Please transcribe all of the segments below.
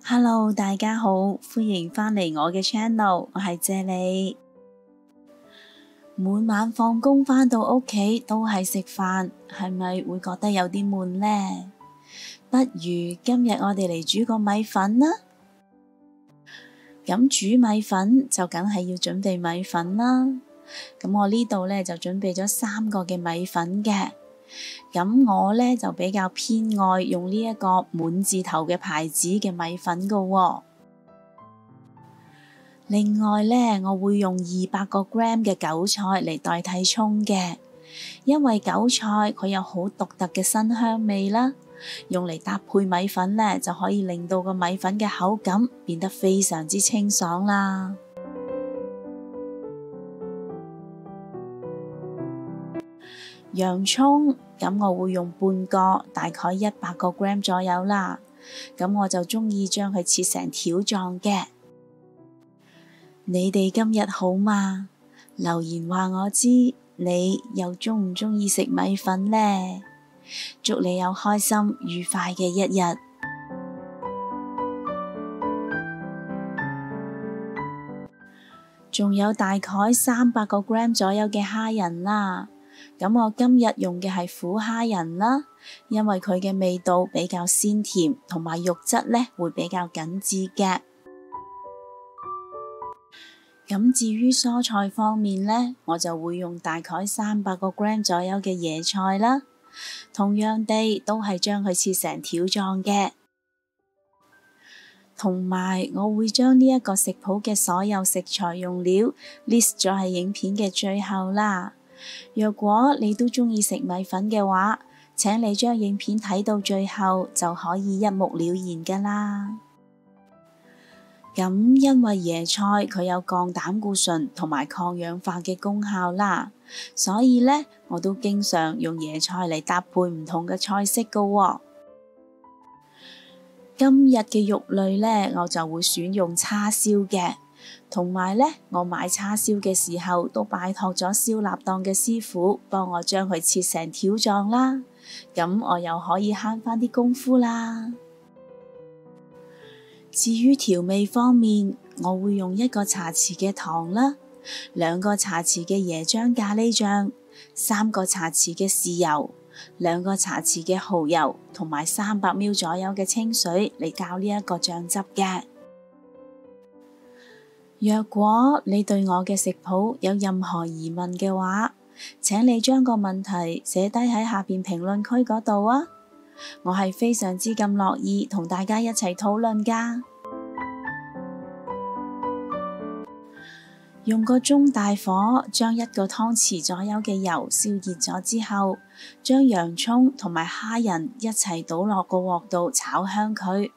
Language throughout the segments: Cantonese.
Hello，大家好，歡迎返嚟我嘅 channel，我係謝你。每晚放工返到屋企都係食飯，係咪會覺得有啲悶呢？不如今日我哋嚟煮個米粉啦。咁煮米粉就梗係要準備米粉啦。咁我呢度呢，就準備咗3個嘅米粉嘅。咁我呢，就比較偏愛用呢一個滿字頭嘅牌子嘅米粉噶喎。另外呢，我會用200個 gram 嘅韭菜嚟代替蔥嘅，因為韭菜佢有好獨特嘅辛香味啦，用嚟搭配米粉呢，就可以令到個米粉嘅口感變得非常之清爽啦。洋蔥，咁我會用半個，大概100個 gram 左右啦。咁我就鍾意將佢切成條狀嘅。你哋今日好嗎？留言話我知，你又鍾唔鍾意食米粉呢？祝你有開心愉快嘅一日。仲有大概300個 gram 左右嘅蝦仁啦。咁我今日用嘅係苦蝦仁啦，因為佢嘅味道比較鮮甜，同埋肉質呢會比較緊緻嘅。咁至於蔬菜方面呢，我就會用大概300個 gram 左右嘅椰菜啦，同樣地都係將佢切成條狀嘅。同埋我會將呢一個食譜嘅所有食材用料 list 咗喺影片嘅最後啦。若果你都鍾意食米粉嘅話，請你將影片睇到最後就可以一目了然㗎啦。咁因為椰菜佢有降膽固醇同埋抗氧化嘅功效啦，所以呢，我都經常用椰菜嚟搭配唔同嘅菜式㗎喎。今日嘅肉類呢，我就會選用叉燒嘅，同埋呢，我買叉燒嘅時候都拜託咗燒臘檔嘅師傅幫我將佢切成條狀啦，咁我又可以慳返啲功夫啦。至於調味方面，我會用1個茶匙嘅糖啦，2個茶匙嘅椰漿咖喱醬，3個茶匙嘅豉油，2個茶匙嘅蠔油，同埋300 ml 左右嘅清水嚟校呢一個醬汁嘅。若果你對我嘅食譜有任何疑問嘅話，請你將個問題寫低喺下邊評論區嗰度啊！我係非常之咁樂意同大家一齊討論㗎。用個中大火將1個湯匙左右嘅油燒熱咗之後，將洋蔥同埋蝦仁一齊倒落個鑊度炒香佢。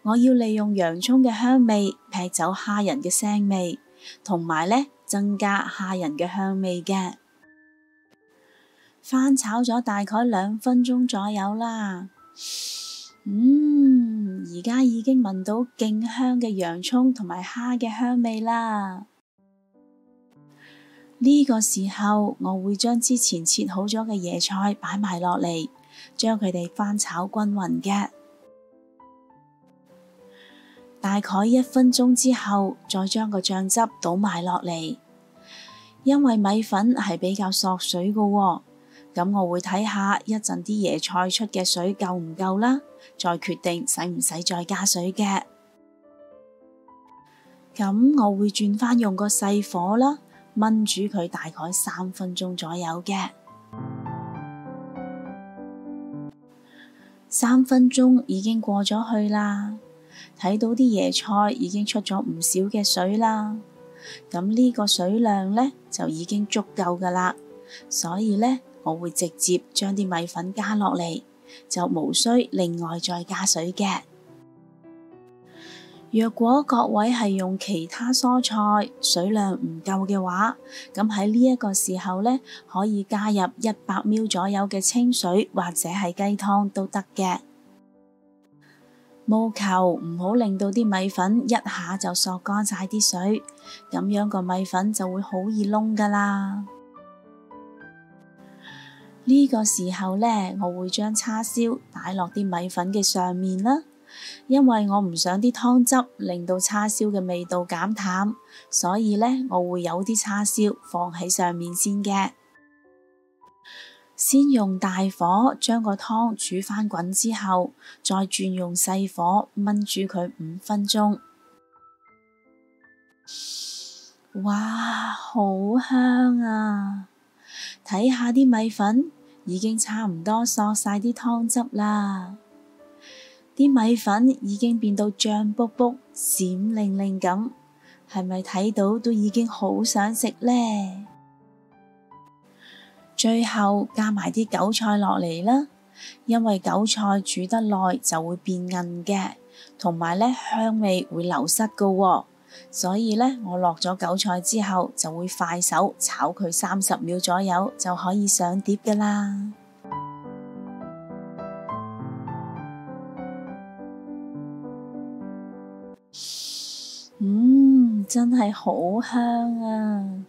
我要利用洋蔥嘅香味劈走蝦仁嘅腥味，同埋呢增加蝦仁嘅香味嘅。翻炒咗大概2分鐘左右啦。而家已經聞到勁香嘅洋蔥同埋蝦嘅香味啦。呢個時候，我會將之前切好咗嘅椰菜擺埋落嚟，將佢哋翻炒均勻嘅。大概1分鐘之後，再將個醬汁倒埋落嚟。因為米粉係比較索水㗎喎，咁我會睇下一陣啲椰菜出嘅水夠唔夠啦，再決定使唔使再加水嘅。咁我會轉返用個細火啦，燜煮佢大概3分鐘左右嘅。3分鐘已經過咗去啦，睇到啲椰菜已經出咗唔少嘅水啦。咁呢個水量呢，就已經足夠㗎啦，所以呢，我會直接將啲米粉加落嚟，就無需另外再加水嘅。若果各位係用其他蔬菜，水量唔夠嘅話，咁喺呢一個時候呢，可以加入100 ml 左右嘅清水或者係雞湯都得嘅。務求唔好令到啲米粉一下就索乾晒啲水，咁樣個米粉就會好易燶㗎啦。呢個時候呢，我會將叉燒擺落啲米粉嘅上面啦，因為我唔想啲湯汁令到叉燒嘅味道減淡，所以呢，我會有啲叉燒放喺上面先嘅。先用大火將個湯煮翻滾之後，再轉用細火燜煮佢5分鐘。哇，好香啊！睇下啲米粉已經差唔多嗦晒啲湯汁啦，啲米粉已經變到脹卜卜、閃靈靈咁，係咪睇到都已經好想食呢？最後加埋啲韭菜落嚟啦，因為韭菜煮得耐就會變韌嘅，同埋呢香味會流失噶喎，所以呢，我落咗韭菜之後就會快手炒佢30秒左右就可以上碟噶啦。真係好香啊！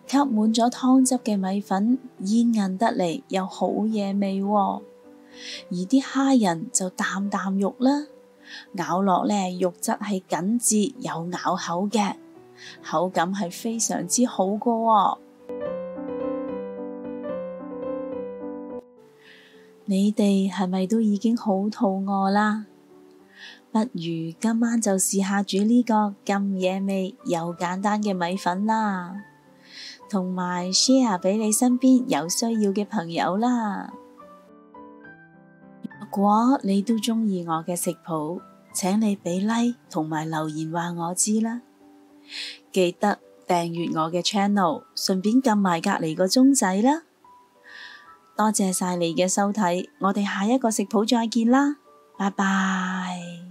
吸滿咗湯汁嘅米粉煙韌得嚟又好惹味喎，而啲蝦仁就啖啖肉啦，咬落呢肉質係緊緻有咬口嘅，口感係非常之好㗎喎。你哋係咪都已經好肚餓啦？不如今晚就試下煮呢個咁惹味又簡單嘅米粉啦，同埋 share 俾你身邊有需要嘅朋友啦。如果你都鍾意我嘅食譜，請你俾 like 同埋留言話我知啦。記得訂閱我嘅 channel， 順便撳埋隔離個鐘仔啦。多謝晒你嘅收睇，我哋下一個食譜再見啦，拜拜。